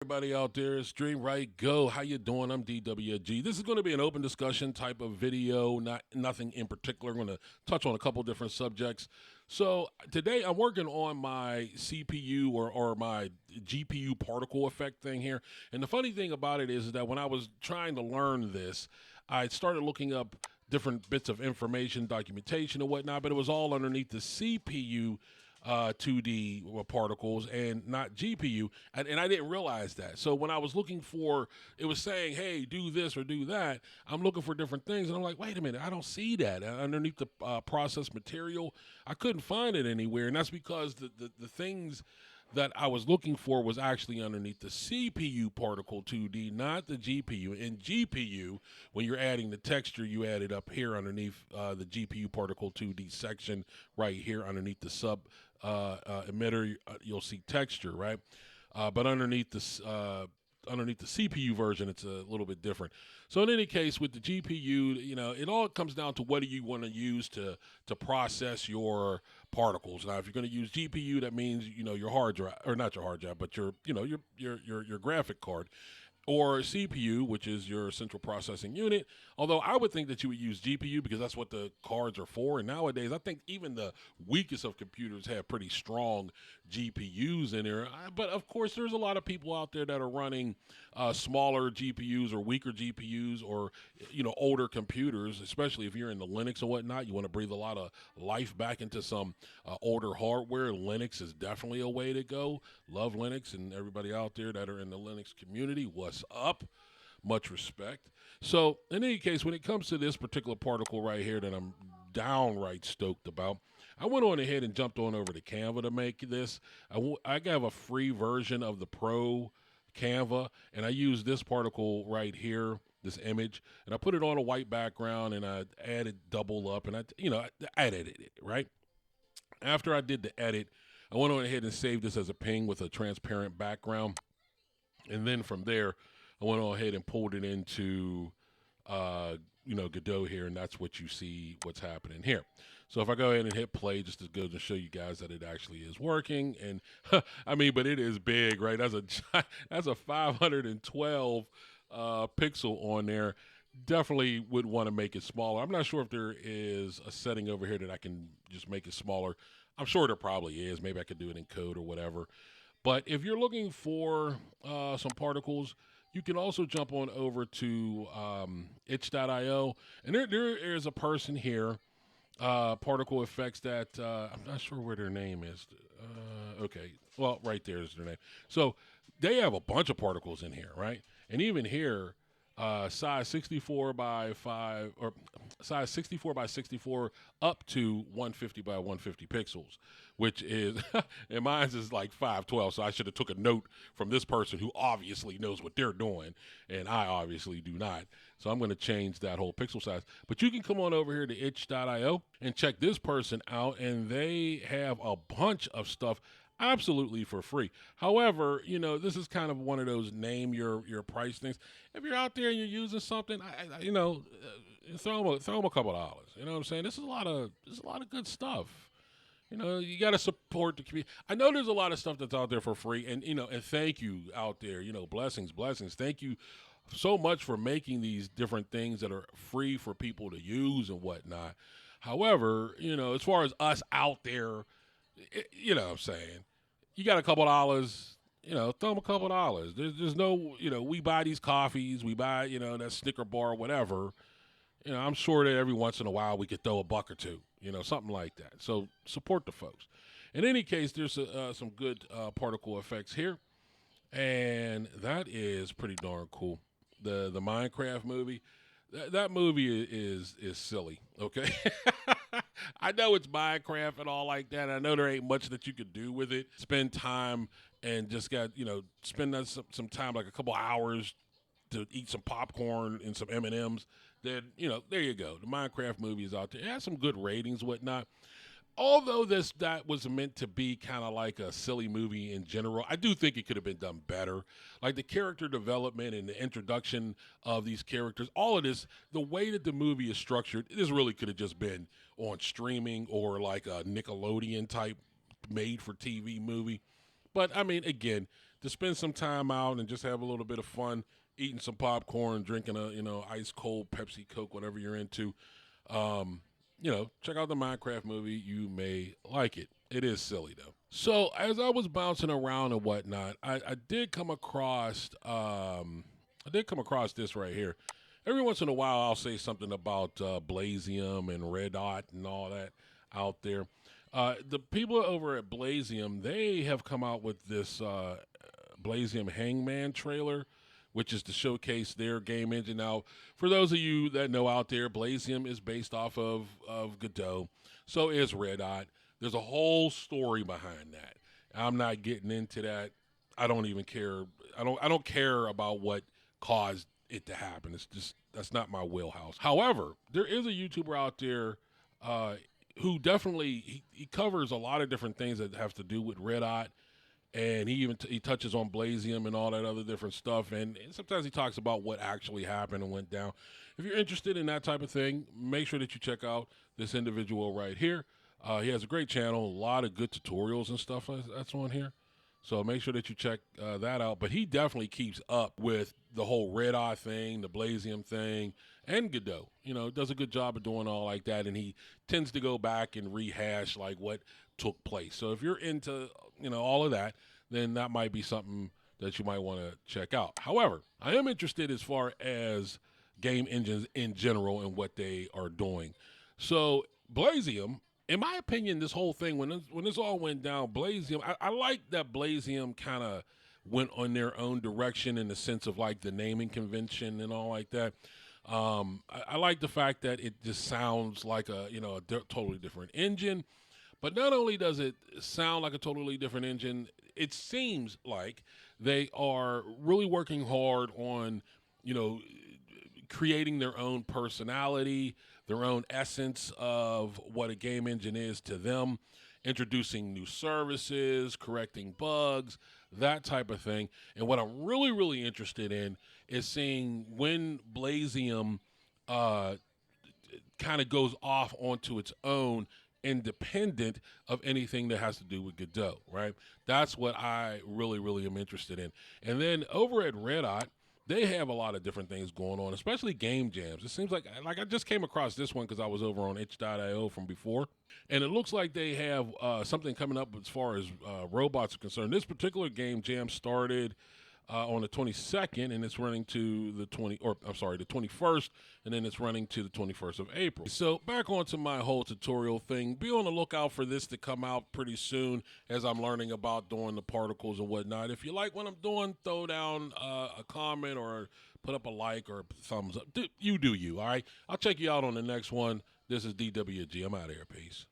Everybody out there, stream right go. How you doing? I'm DWG. This is going to be an open discussion type of video, not nothing in particular. I'm going to touch on a couple different subjects. So today I'm working on my CPU or my GPU particle effect thing here. And the funny thing about it is that when I was trying to learn this, I started looking up different bits of information, documentation, and whatnot, but it was all underneath the CPU 2D particles and not GPU. And I didn't realize that. So when I was looking for, it was saying, hey, do this or do that. I'm looking for different things. And I'm like, wait a minute, I don't see that underneath the process material. I couldn't find it anywhere. And that's because the things that I was looking for was actually underneath the CPU particle 2D, not the GPU. In GPU, when you're adding the texture, you add it up here underneath the GPU particle 2D section right here underneath the sub emitter. You'll see texture, right? But underneath the CPU version, it's a little bit different. So in any case, with the GPU, it all comes down to what do you want to use to process your particles. Now, if you're going to use GPU, that means your hard drive, or not your hard drive, but your graphic card, or CPU, which is your central processing unit. Although I would think that you would use GPU because that's what the cards are for. And nowadays, I think even the weakest of computers have pretty strong GPUs in there. But of course, there's a lot of people out there that are running smaller GPUs or weaker GPUs or older computers, especially if you're in the Linux and whatnot. You want to breathe a lot of life back into some older hardware. Linux is definitely a way to go. Love Linux, and everybody out there that are in the Linux community, what's up? Much respect. So, in any case, when it comes to this particular particle right here that I'm downright stoked about, I went on ahead and jumped on over to Canva to make this. I have a free version of the Pro Canva, and I use this particle right here, this image, and I put it on a white background, and I added double up, and I edited it, right? After I did the edit, I went on ahead and saved this as a ping with a transparent background. And then from there, I went on ahead and pulled it into, Godot here, and that's what you see what's happening here. So if I go ahead and hit play, just to go to show you guys that it actually is working, and I mean, but it is big, right? That's a 512 pixel on there. Definitely would want to make it smaller. I'm not sure if there is a setting over here that I can just make it smaller. I'm sure there probably is. Maybe I could do it in code or whatever. But if you're looking for some particles, you can also jump on over to itch.io. And there is a person here, Particle Effects, that I'm not sure where their name is. Okay, well, right there is their name. So they have a bunch of particles in here, right? And even here, size 64 by 5 or size 64 by 64 up to 150 by 150 pixels, which is and mine's is like 512. So I should have took a note from this person who obviously knows what they're doing, and I obviously do not. So I'm going to change that whole pixel size. But you can come on over here to itch.io and check this person out, and they have a bunch of stuff absolutely for free. However, this is kind of one of those name your price things. If you're out there and you're using something, throw them a couple dollars. You know what I'm saying? This is a lot of good stuff. You got to support the community. I know there's a lot of stuff that's out there for free, and thank you out there. Blessings, blessings. Thank you so much for making these different things that are free for people to use and whatnot. However, as far as us out there, what I'm saying, you got a couple dollars, throw them a couple dollars. There's no, we buy these coffees, we buy, that Snicker bar, whatever. I'm sure that every once in a while we could throw a buck or two, something like that. So support the folks. In any case, there's some good particle effects here, and that is pretty darn cool. The Minecraft movie, that movie is silly. Okay, I know it's Minecraft and all like that. I know there ain't much that you could do with it. Spend time and just got spend some time, like a couple hours, to eat some popcorn and some M&Ms. Then there you go. The Minecraft movie is out there. It has some good ratings, whatnot. Although that was meant to be kind of like a silly movie in general, I do think it could have been done better. Like the character development and the introduction of these characters, all of this, the way that the movie is structured, this really could have just been on streaming or like a Nickelodeon type made for TV movie. But I mean, again, to spend some time out and just have a little bit of fun, eating some popcorn, drinking a ice cold Pepsi, Coke, whatever you're into. Um, check out the Minecraft movie. You may like it. It is silly though. So as I was bouncing around and whatnot, I did come across this right here. Every once in a while, I'll say something about Blazium and Red Dot and all that out there. The people over at Blazium, they have come out with this Blazium Hangman trailer, which is to showcase their game engine. Now, for those of you that know out there, Blazium is based off of Godot. So is Red Dot. There's a whole story behind that. I'm not getting into that. I don't even care. I don't care about what caused it to happen. It's just that's not my wheelhouse. However, there is a YouTuber out there uh, who definitely he covers a lot of different things that have to do with Red Dot, and he even he touches on Blazium and all that other different stuff. And sometimes he talks about what actually happened and went down. If you're interested in that type of thing, make sure that you check out this individual right here. He has a great channel, a lot of good tutorials and stuff that's on here. So make sure that you check that out. But he definitely keeps up with the whole Red Eye thing, the Blazium thing, and Godot. Does a good job of doing all like that. And he tends to go back and rehash like what took place. So if you're into, all of that, then that might be something that you might want to check out. However, I am interested as far as game engines in general and what they are doing. So Blazium, in my opinion, this whole thing when this all went down, Blazium, I like that Blazium kind of went on their own direction in the sense of like the naming convention and all like that. I like the fact that it just sounds like a totally different engine. But not only does it sound like a totally different engine, it seems like they are really working hard on, you know, creating their own personality, their own essence of what a game engine is to them, introducing new services, correcting bugs, that type of thing. And what I'm really, really interested in is seeing when Blazium uh, kind of goes off onto its own independent of anything that has to do with Godot, right? That's what I really, really am interested in. And then over at Red Eye, they have a lot of different things going on, especially game jams. It seems like I just came across this one because I was over on itch.io from before, and it looks like they have something coming up as far as robots are concerned. This particular game jam started on the 22nd, and it's running to the 21st, and then it's running to the 21st of April. So back onto my whole tutorial thing. Be on the lookout for this to come out pretty soon as I'm learning about doing the particles and whatnot. If you like what I'm doing, throw down a comment or put up a like or a thumbs up. You do you, all right? I'll check you out on the next one. This is DWG. I'm out of here. Peace.